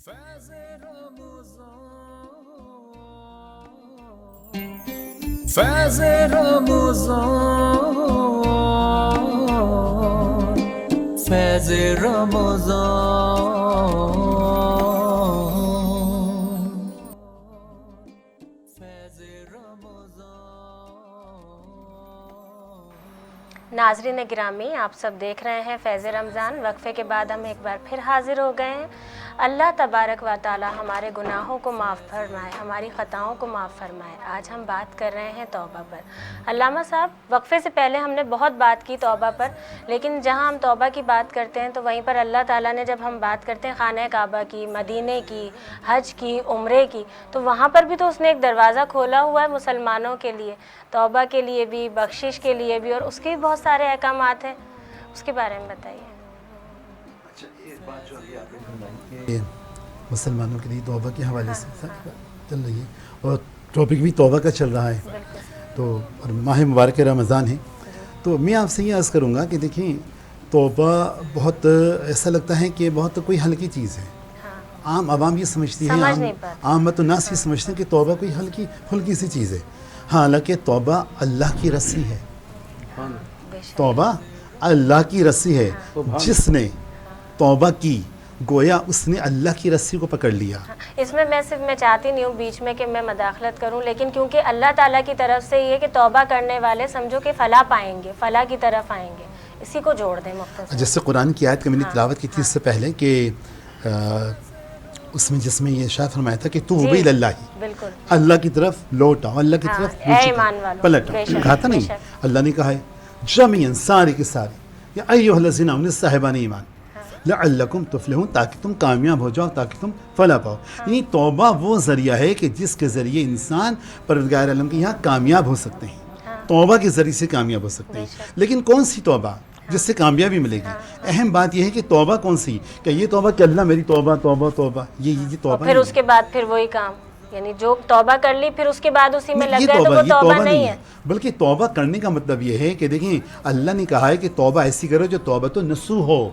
فیض رمضان، فیض رمضان، فیض رمضان۔ ناظرین گرامی، آپ سب دیکھ رہے ہیں فیض رمضان۔ وقفے کے بعد ہم ایک بار پھر حاضر ہو گئے ہیں۔ اللہ تبارک و تعالی ہمارے گناہوں کو معاف فرمائے، ہماری خطاؤں کو معاف فرمائے۔ آج ہم بات کر رہے ہیں توبہ پر۔ علامہ صاحب، وقفے سے پہلے ہم نے بہت بات کی توبہ پر، لیکن جہاں ہم توبہ کی بات کرتے ہیں تو وہیں پر اللہ تعالیٰ نے جب ہم بات کرتے ہیں خانہ کعبہ کی، مدینے کی، حج کی، عمرے کی، تو وہاں پر بھی تو اس نے ایک دروازہ کھولا ہوا ہے مسلمانوں کے لیے، توبہ کے لیے بھی، بخشش کے لیے بھی، اور اس کے بھی بہت سارے احکامات ہیں، اس کے بارے میں بتائیے۔ اچھا، ایک بات جو ابھی آپ نے فرمائی کہ مسلمانوں کے لیے توبہ کے حوالے سے چل رہی ہے، اور ٹاپک بھی توبہ کا چل رہا ہے، تو اور ماہ مبارک رمضان ہے، تو میں آپ سے یہ عرض کروں گا کہ دیکھیں، توبہ بہت ایسا لگتا ہے کہ بہت کوئی ہلکی چیز ہے۔ عام عوام یہ سمجھتی ہے، عامت الناس یہ سمجھتے ہیں کہ توبہ کوئی ہلکی سی چیز ہے، حالانکہ توبہ اللہ کی رسی ہے۔ توبہ اللہ کی رسی ہے، جس نے توبہ کی گویا اس نے اللہ کی رسی کو پکڑ لیا۔ اس میں میں چاہتی نہیں ہوں بیچ میں کہ میں مداخلت کروں، لیکن کیونکہ اللہ تعالیٰ کی طرف سے یہ کہ توبہ کرنے والے سمجھو کہ فلاح پائیں گے، فلاح کی طرف آئیں گے، اسی کو جوڑ دیں مختصر۔ جیسے قرآن کی آیت کا میں نے تلاوت کی تھی اس سے پہلے کہ اس میں جس میں یہ ارشاد فرمایا تھا کہ توبوا الی اللہ، بالکل اللہ کی طرف لوٹ آؤ، اللہ کی طرف پلٹ آؤ۔ کہا تھا نہیں، اللہ نے کہا ہے جمیعاً، سارے کے سارے، یا ایھا الذین آمنوا صاحبان ایمان لعلکم تفلحون، تاکہ تم کامیاب ہو جاؤ، تاکہ تم فلاح پاؤ۔ یعنی توبہ وہ ذریعہ ہے کہ جس کے ذریعے انسان پروردگار عالم کے یہاں کامیاب ہو سکتے ہیں، توبہ کے ذریعے سے کامیاب ہو سکتے ہیں۔ لیکن کون سی توبہ جس سے کامیابی ملے گی؟ اہم بات یہ ہے کہ توبہ کون سی، کہ یہ توبہ کہ اللہ میری توبہ توبہ توبہ، یہ توبہ پھر اس کے بعد پھر وہی کام، یعنی جو توبہ کر لی پھر اس کے بعد اسی میں لگ گئے تو وہ توبہ نہیں ہے۔ بلکہ توبہ کرنے کا مطلب یہ ہے کہ دیکھیں، اللہ نے کہا ہے کہ توبہ ایسی کرو جو توبہ تو نصوح ہو،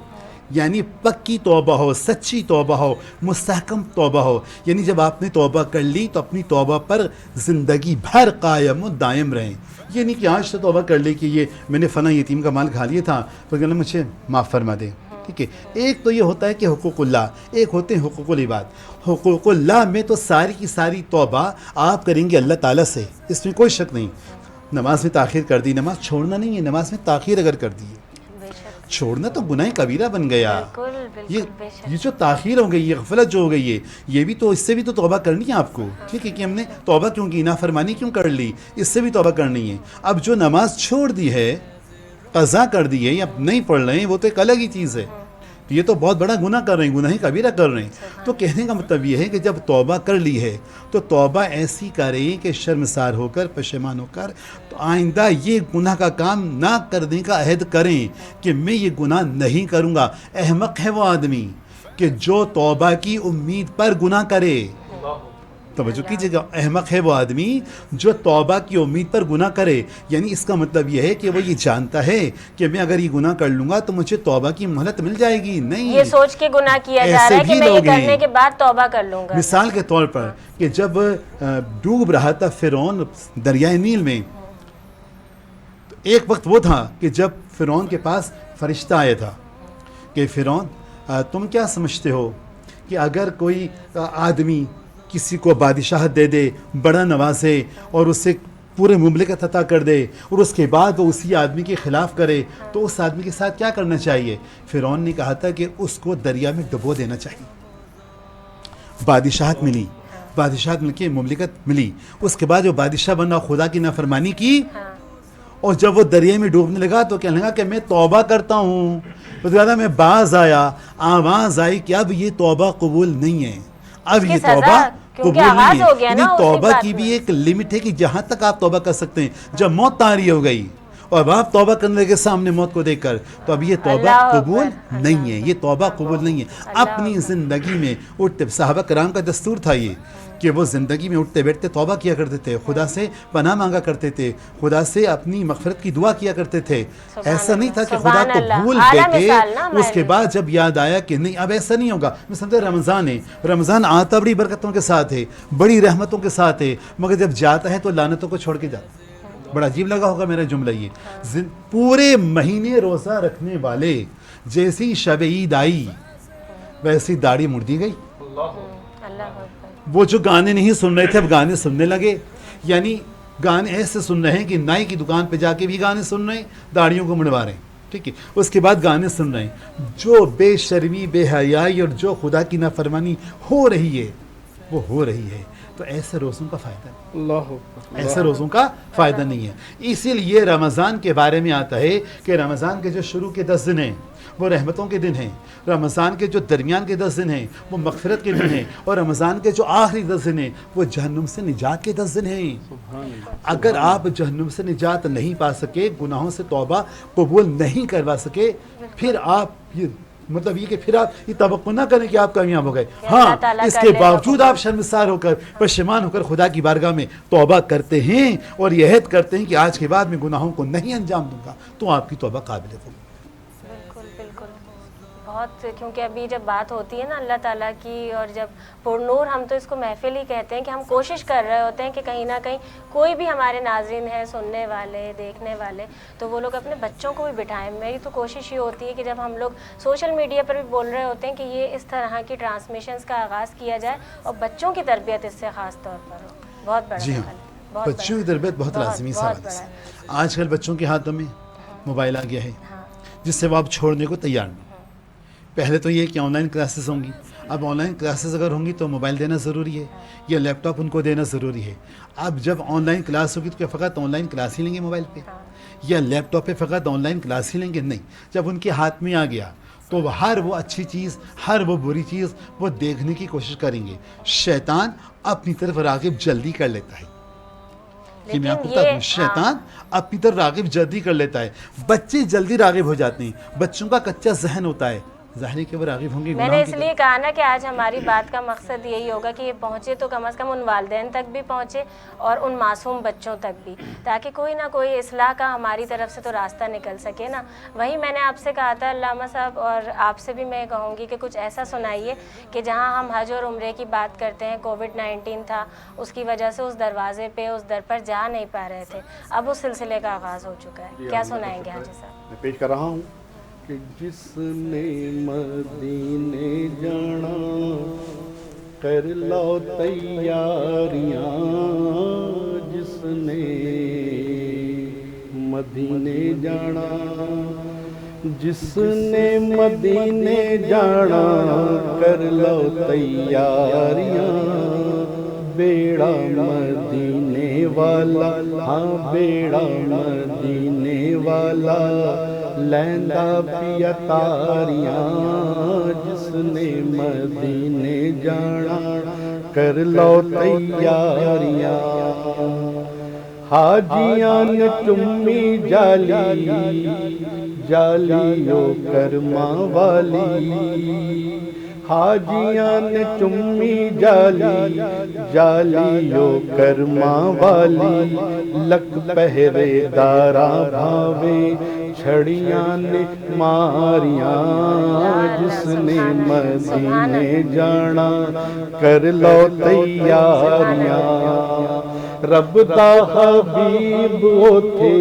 یعنی پکی توبہ ہو، سچی توبہ ہو، مستحکم توبہ ہو۔ یعنی جب آپ نے توبہ کر لی تو اپنی توبہ پر زندگی بھر قائم و دائم رہیں۔ یہ نہیں کہ آج تو توبہ کر لی کہ یہ میں نے فلاں یتیم کا مال کھا لیا تھا تو اللہ مجھے معاف فرما دے، ٹھیک ہے۔ ایک تو یہ ہوتا ہے کہ حقوق اللہ، ایک ہوتے ہیں حقوق العباد۔ حقوق اللہ میں تو ساری کی ساری توبہ آپ کریں گے اللہ تعالیٰ سے، اس میں کوئی شک نہیں۔ نماز میں تاخیر کر دی، نماز چھوڑنا نہیں ہے، نماز میں تاخیر اگر کر دی، چھوڑنا تو گناہ کبیرہ بن گیا۔ یہ جو تاخیر ہو گئی، یہ غفلت جو ہو گئی ہے، یہ بھی تو، اس سے بھی تو توبہ کرنی ہے آپ کو، ٹھیک ہے، کہ ہم نے توبہ کیوں کی، نافرمانی کیوں کر لی، اس سے بھی توبہ کرنی ہے۔ اب جو نماز چھوڑ دی ہے، قضا کر دی ہے یا نہیں پڑھ رہے ہیں، وہ تو ایک الگ ہی چیز ہے، یہ تو بہت بڑا گناہ کر رہے ہیں، گناہ کبیرہ کر رہے ہیں۔ تو کہنے کا مطلب یہ ہے کہ جب توبہ کر لی ہے تو توبہ ایسی کریں کہ شرمسار ہو کر، پشیمان ہو کر، تو آئندہ یہ گناہ کا کام نہ کرنے کا عہد کریں کہ میں یہ گناہ نہیں کروں گا۔ احمق ہے وہ آدمی کہ جو توبہ کی امید پر گناہ کرے۔ توجہ کیجیے گا، احمق ہے وہ آدمی جو توبہ کی امید پر گناہ کرے، یعنی اس کا مطلب یہ ہے کہ وہ یہ جانتا ہے کہ میں اگر یہ گناہ کر لوں گا تو مجھے توبہ کی مہلت مل جائے گی، نہیں، یہ سوچ کے گناہ کیا جا رہا ہے کہ میں یہ کرنے کے بعد توبہ کر لوں گا۔ مثال کے طور پر کہ جب ڈوب رہا تھا فرعون دریائے نیل میں، تو ایک وقت وہ تھا کہ جب فرعون کے پاس فرشتہ آیا تھا کہ فرعون تم کیا سمجھتے ہو کہ اگر کوئی آدمی کسی کو بادشاہت دے دے، بڑا نوازے اور اسے پورے مملکت عطا کر دے، اور اس کے بعد وہ اسی آدمی کے خلاف کرے تو اس آدمی کے ساتھ کیا کرنا چاہیے؟ فرعون نے کہا تھا کہ اس کو دریا میں ڈبو دینا چاہیے۔ بادشاہت ملی، بادشاہت مل کے مملکت ملی، اس کے بعد جو بادشاہ بنا خدا کی نافرمانی کی، اور جب وہ دریا میں ڈوبنے لگا تو کہنے لگا کہ میں توبہ کرتا ہوں، تو زیادہ میں باز آیا، آواز آئی کہ اب یہ توبہ قبول نہیں ہے، اب یہ توبہ قبول نہیں ہے۔ یعنی توبہ کی بھی ایک لمٹ ہے کہ جہاں تک آپ توبہ کر سکتے ہیں۔ جب موت طاری ہو گئی اور آپ توبہ کرنے کے سامنے موت کو دیکھ کر, تو اب یہ توبہ اللہ قبول اکبر, نہیں ہے, یہ توبہ قبول نہیں ہے. اپنی زندگی میں اٹھتے, صحابہ کرام کا دستور تھا یہ کہ وہ زندگی میں اٹھتے بیٹھتے توبہ کیا کرتے تھے, خدا سے پناہ مانگا کرتے تھے, خدا سے اپنی مغفرت کی دعا کیا کرتے تھے. ایسا نہیں تھا کہ خدا کو بھول گئے تھے, اس کے بعد جب یاد آیا کہ نہیں اب ایسا نہیں ہوگا. میں سمجھتا رمضان ہے, رمضان آتا بڑی برکتوں کے ساتھ ہے, بڑی رحمتوں کے ساتھ ہے, مگر جب جاتا ہے تو لعنتوں کو چھوڑ کے جاتا ہے. بڑا عجیب لگا ہوگا میرا جملہ یہ. پورے مہینے روزہ رکھنے والے جیسی شب عید آئی ویسی داڑھی مڑ دی گئی. وہ جو گانے نہیں سن رہے تھے اب گانے سننے لگے, یعنی گانے ایسے سن رہے ہیں کہ نائی کی دکان پہ جا کے بھی گانے سن رہے ہیں, داڑھیوں کو مڑوا رہے ہیں, ٹھیک ہے, اس کے بعد گانے سن رہے ہیں. جو بے شرمی, بے حیائی اور جو خدا کی نافرمانی ہو رہی ہے وہ ہو رہی ہے. تو ایسے روزوں کا فائدہ نہیں, ایسے روزوں کا فائدہ نہیں ہے. اسی لیے رمضان کے بارے میں آتا ہے کہ رمضان کے جو شروع کے 10 دن ہیں وہ رحمتوں کے دن ہیں, رمضان کے جو درمیان کے 10 دن ہیں وہ مغفرت کے دن ہیں, اور رمضان کے جو آخری 10 دن ہیں وہ جہنم سے نجات کے 10 دن ہیں. اگر آپ جہنم سے نجات نہیں پا سکے, گناہوں سے توبہ قبول نہیں کروا سکے, پھر آپ مطلب یہ کہ پھر آپ یہ توقع نہ کریں کہ آپ کامیاب ہو گئے. ہاں, اس کے باوجود آپ شرمسار ہو کر, پشیمان ہو کر خدا کی بارگاہ میں توبہ کرتے ہیں اور یہ عہد کرتے ہیں کہ آج کے بعد میں گناہوں کو نہیں انجام دوں گا, تو آپ کی توبہ قابل ہے. بالکل بالکل, بہت, کیونکہ ابھی جب بات ہوتی ہے نا اللہ تعالیٰ کی, اور جب پر نور, ہم تو اس کو محفل ہی کہتے ہیں کہ ہم کوشش کر رہے ہوتے ہیں کہ کہیں نہ کہیں کوئی بھی ہمارے ناظرین ہیں, سننے والے, دیکھنے والے, تو وہ لوگ اپنے بچوں کو بھی بٹھائیں. میری تو کوشش یہ ہوتی ہے کہ جب ہم لوگ سوشل میڈیا پر بھی بول رہے ہوتے ہیں کہ یہ اس طرح کی ٹرانسمیشنز کا آغاز کیا جائے, اور بچوں کی تربیت اس سے خاص طور پر ہو. بہت بڑا جی ہاں, بچوں کی تربیت بہت لازمی سوال ہے. آج کل بچوں کے ہاتھوں میں موبائل آ گیا ہے جس سے وہ آپ چھوڑنے کو تیار نہیں. پہلے تو یہ کہ آن لائن کلاسز ہوں گی, اب آن لائن کلاسز اگر ہوں گی تو موبائل دینا ضروری ہے یا لیپ ٹاپ ان کو دینا ضروری ہے. اب جب آن لائن کلاس ہوگی تو کیا فقط آن لائن کلاس ہی لیں گے موبائل پہ, یا لیپ ٹاپ پہ فقط آن لائن کلاس ہی لیں گے؟ نہیں, جب ان کے ہاتھ میں آ گیا تو ہر وہ اچھی چیز, ہر وہ بری چیز وہ دیکھنے کی کوشش کریں گے. شیطان اپنی طرف راغب جلدی کر لیتا ہے, کہ میں آپ کو بتا دوں, شیطان اپنی طرف راغب جلدی کر لیتا ہے. بچے جلدی راغب ہو جاتے ہیں, بچوں کا کچا ذہن ہوتا ہے, ظاہر کہ وہ راغب ہوں گے. میں نے اس لیے کہا نا کہ آج ہماری بات کا مقصد یہی ہوگا کہ یہ پہنچے تو کم از کم ان والدین تک بھی پہنچے اور ان معصوم بچوں تک بھی, تاکہ کوئی نہ کوئی اصلاح کا ہماری طرف سے تو راستہ نکل سکے نا. وہی میں نے آپ سے کہا تھا علامہ صاحب, اور آپ سے بھی میں کہوں گی کہ کچھ ایسا سنائیے کہ جہاں ہم حج اور عمرے کی بات کرتے ہیں, کووڈ-19 تھا, اس کی وجہ سے اس دروازے پہ, اس در پر جا نہیں پا رہے تھے, اب اس سلسلے کا آغاز ہو چکا ہے. کیا سنائیں گے حاجی صاحب؟ میں پیش کر رہا ہوں کہ جس نے مدینے جانا کر لو تیاریاں, جس نے مدینے جانا, جس نے مدینے جانا کر لو تیاریاں, بیڑا مدینے والا, ہاں بیڑا مدینے والا لیندا پیا تاریاں, جس نے مدینے جانا کر لو تیاریاں. حاجیاں نے چمی جالی, جالیو کرماں والی, حاجیاں نے چمی جالی, جالیو کرماں والی, لک پہرے داراں بھاوے چھڑیاں نے ماریاں, جس نے مدینے جانا کر لو تیاریاں. رب دا حبیب او تھے,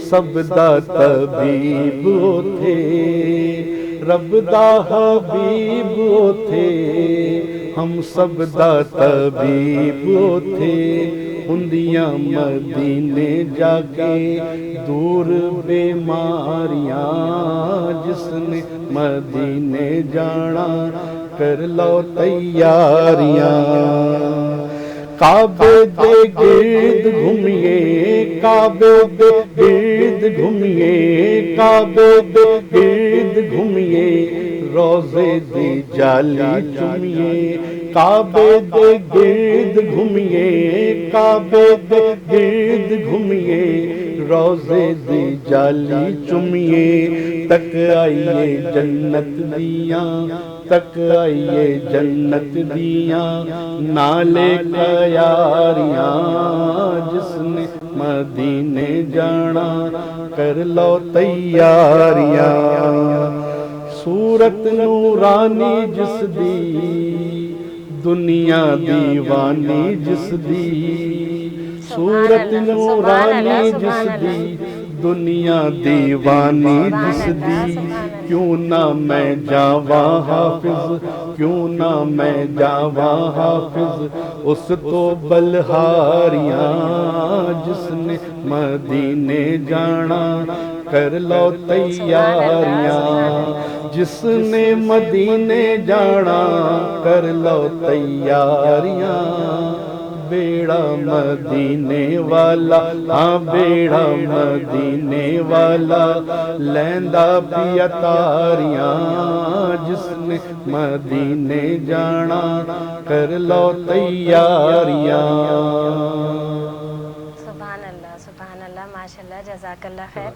سب دا طبیب او تھے, رب دا حبیب او تھے, ہم سب دا طبیب او تھے. ہندیاں مدینے جا کے دور بیماریاں, جس نے مدینے جانا کر لو تیاریاں. کعبے دے گرد گھومیے, کعبے دے گرد گھومیے کعبے دے گرد گھومیے روزے دی جالی چومیے کعبے دے گرد گھومیے کعبے دے گرد گھومیے روزے دی جالی چومیے تک آئیے جنت دیاں تک آئیے جنت دیاں نالے کا یاریاں جس نے مدینے جانا کر لو تیاریاں صورت نورانی جس دی دنیا دیوانی جس دی صورت نورانی جس دی دنیا دیوانی جس دی کیوں نہ میں جاواں حافظ کیوں نہ میں جاواں حافظ اس تو بلہاریاں جس نے مدینے جانا کر لو تیاریاں جس نے مدینے جانا کر لو تیاریاں بیڑا مدینے والا ہاں بیڑا مدینے والا لیندا پیا تاریاں جس نے مدینے جانا کر لو تیاریاں سبحان اللہ ماشاءاللہ جزاک اللہ خیر.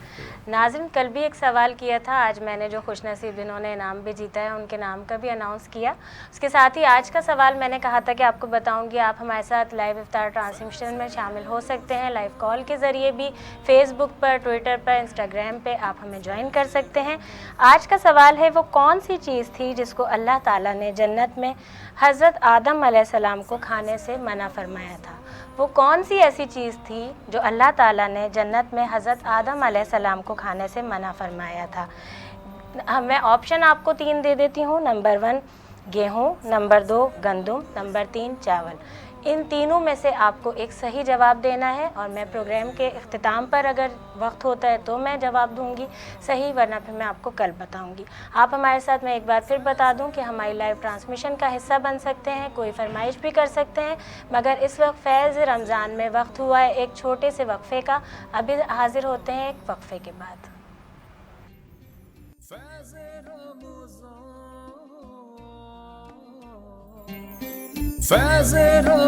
ناظرین کل بھی ایک سوال کیا تھا, آج میں نے جو خوش نصیب جنہوں نے انعام بھی جیتا ہے ان کے نام کا بھی اناؤنس کیا. اس کے ساتھ ہی آج کا سوال میں نے کہا تھا کہ آپ کو بتاؤں گی, آپ ہمارے ساتھ لائیو افطار ٹرانسمیشن میں شامل ہو سکتے ہیں, لائیو کال کے ذریعے بھی, فیس بک پر, ٹویٹر پر, انسٹاگرام پہ آپ ہمیں جوائن کر سکتے ہیں. آج کا سوال ہے وہ کون سی چیز تھی جس کو اللہ تعالیٰ نے جنت میں حضرت آدم علیہ السلام کو کھانے سے منع فرمایا تھا؟ وہ کون سی ایسی چیز تھی جو اللہ تعالیٰ نے جنت میں حضرت آدم علیہ السلام کو کھانے سے منع فرمایا تھا؟ میں آپشن آپ کو 3 دے دیتی ہوں. نمبر 1 گیہوں, نمبر 2 گندم, نمبر 3 چاول. ان تینوں میں سے آپ کو ایک صحیح جواب دینا ہے اور میں پروگرام کے اختتام پر اگر وقت ہوتا ہے تو میں جواب دوں گی صحیح, ورنہ پھر میں آپ کو کل بتاؤں گی. آپ ہمارے ساتھ, میں ایک بار پھر بتا دوں کہ ہماری لائیو ٹرانسمیشن کا حصہ بن سکتے ہیں, کوئی فرمائش بھی کر سکتے ہیں, مگر اس وقت فیض رمضان میں وقت ہوا ہے ایک چھوٹے سے وقفے کا. ابھی حاضر ہوتے ہیں ایک وقفے کے بعد. فیض رمضان فیض رمضان